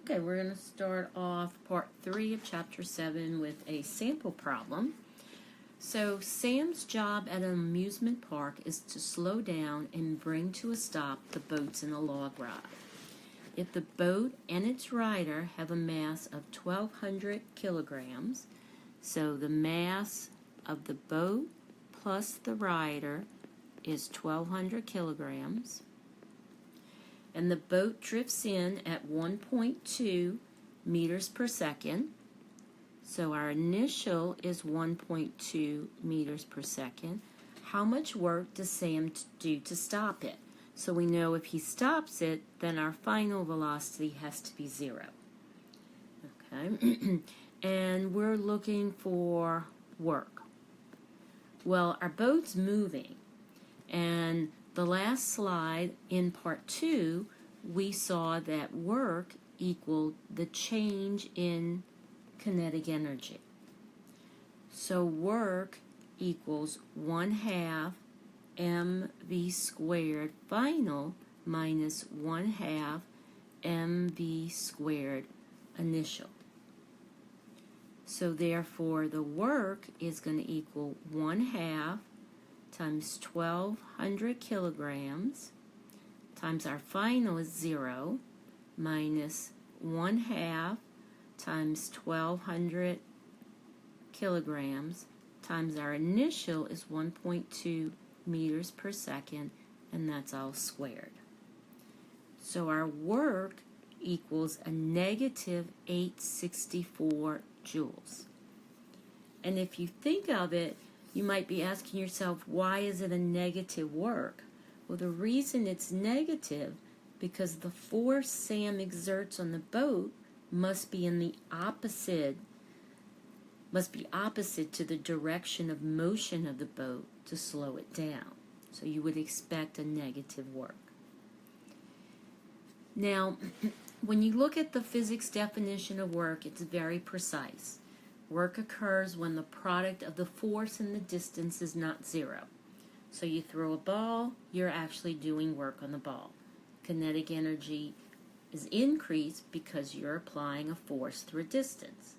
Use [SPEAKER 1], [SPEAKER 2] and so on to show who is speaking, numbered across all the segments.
[SPEAKER 1] Okay, we're going to start off part 3 of chapter 7 with a sample problem. So Sam's job at an amusement park is to slow down and bring to a stop the boats in a log ride. If the boat and its rider have a mass of 1,200 kilograms, so the mass of the boat plus the rider is 1,200 kilograms, and the boat drifts in at 1.2 meters per second. So our initial is 1.2 meters per second. How much work does Sam do to stop it? So we know if he stops it, then our final velocity has to be 0. Okay, and we're looking for work. Well, our boat's moving, and the last slide in part 2, we saw that work equaled the change in kinetic energy. So work equals 1/2 mv squared final minus 1/2 mv squared initial. So therefore the work is going to equal 1/2 times 1,200 kilograms times our final is 0 minus 1/2 times 1,200 kilograms times our initial is 1.2 meters per second, and that's all squared. So our work equals a negative 864 joules. And if you think of it, you might be asking yourself, why is it a negative work? Well, the reason it's negative because the force Sam exerts on the boat must be opposite to the direction of motion of the boat to slow it down. So you would expect a negative work. Now, when you look at the physics definition of work, it's very precise. Work occurs when the product of the force and the distance is not 0. So you throw a ball, you're actually doing work on the ball. Kinetic energy is increased because you're applying a force through a distance.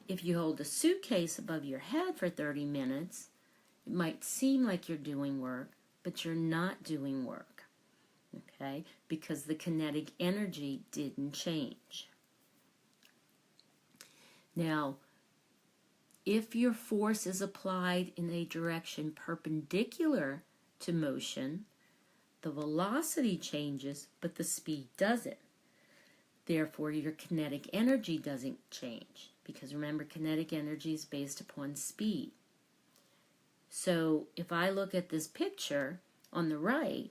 [SPEAKER 1] If you hold a suitcase above your head for 30 minutes, it might seem like you're doing work, but you're not doing work, okay? Because the kinetic energy didn't change. Now, if your force is applied in a direction perpendicular to motion, the velocity changes, but the speed doesn't. Therefore, your kinetic energy doesn't change, because remember, kinetic energy is based upon speed. So if I look at this picture on the right,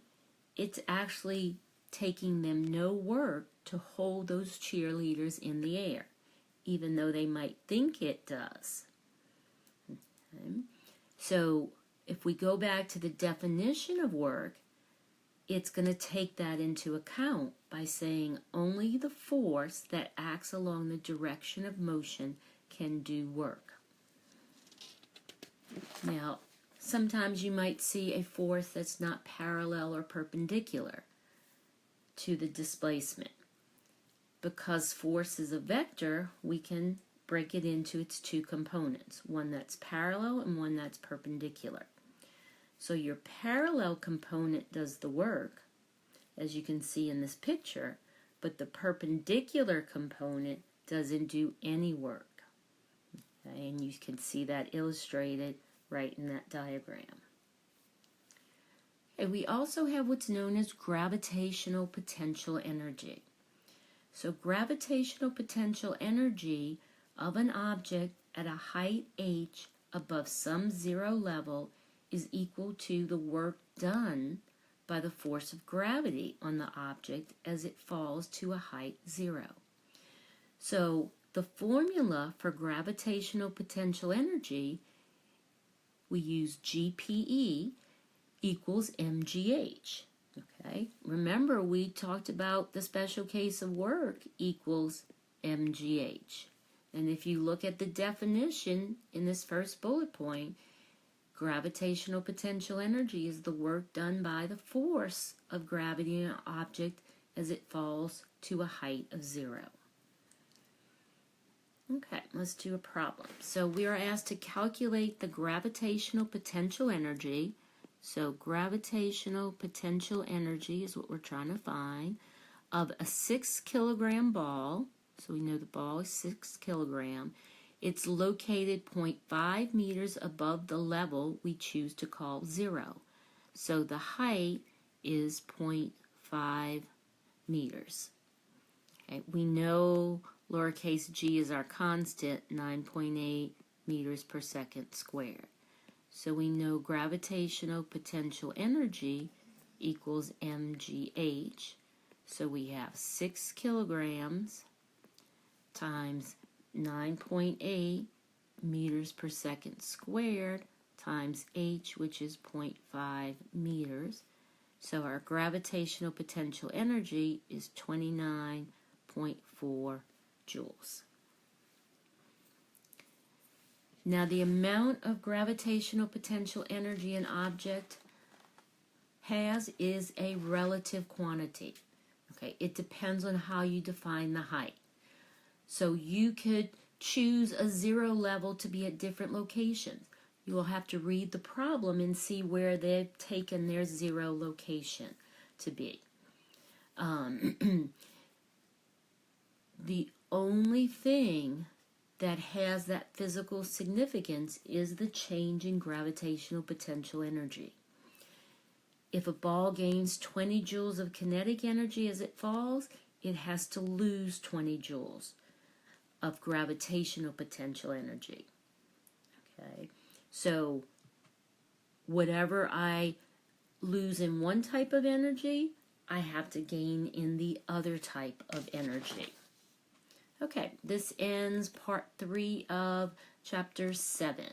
[SPEAKER 1] it's actually taking them no work to hold those cheerleaders in the air, even though they might think it does. Okay. So if we go back to the definition of work, it's going to take that into account by saying only the force that acts along the direction of motion can do work. Now, sometimes you might see a force that's not parallel or perpendicular to the displacement. Because force is a vector, we can break it into its two components, one that's parallel and one that's perpendicular. So your parallel component does the work, as you can see in this picture, but the perpendicular component doesn't do any work. Okay, and you can see that illustrated right in that diagram. Okay, we also have what's known as gravitational potential energy. So gravitational potential energy of an object at a height h above some 0 level is equal to the work done by the force of gravity on the object as it falls to a height 0. So the formula for gravitational potential energy, we use GPE equals mgh. Okay, remember we talked about the special case of work equals mgh. And if you look at the definition in this first bullet point, gravitational potential energy is the work done by the force of gravity in an object as it falls to a height of 0. Okay, let's do a problem. So we are asked to calculate the gravitational potential energy. So gravitational potential energy is what we're trying to find of a 6 kilogram ball. So we know the ball is 6 kilogram. It's located 0.5 meters above the level we choose to call 0. So the height is 0.5 meters. Okay, we know lowercase g is our constant, 9.8 meters per second squared. So we know gravitational potential energy equals mgh. So we have 6 kilograms times 9.8 meters per second squared times h, which is 0.5 meters. So our gravitational potential energy is 29.4 joules. Now the amount of gravitational potential energy an object has is a relative quantity. Okay, it depends on how you define the height. So you could choose a 0 level to be at different locations. You will have to read the problem and see where they've taken their 0 location to be. The only thing that has that physical significance is the change in gravitational potential energy. If a ball gains 20 joules of kinetic energy as it falls, it has to lose 20 joules of gravitational potential energy. Okay, so whatever I lose in one type of energy, I have to gain in the other type of energy. Okay, this ends part 3 of chapter 7.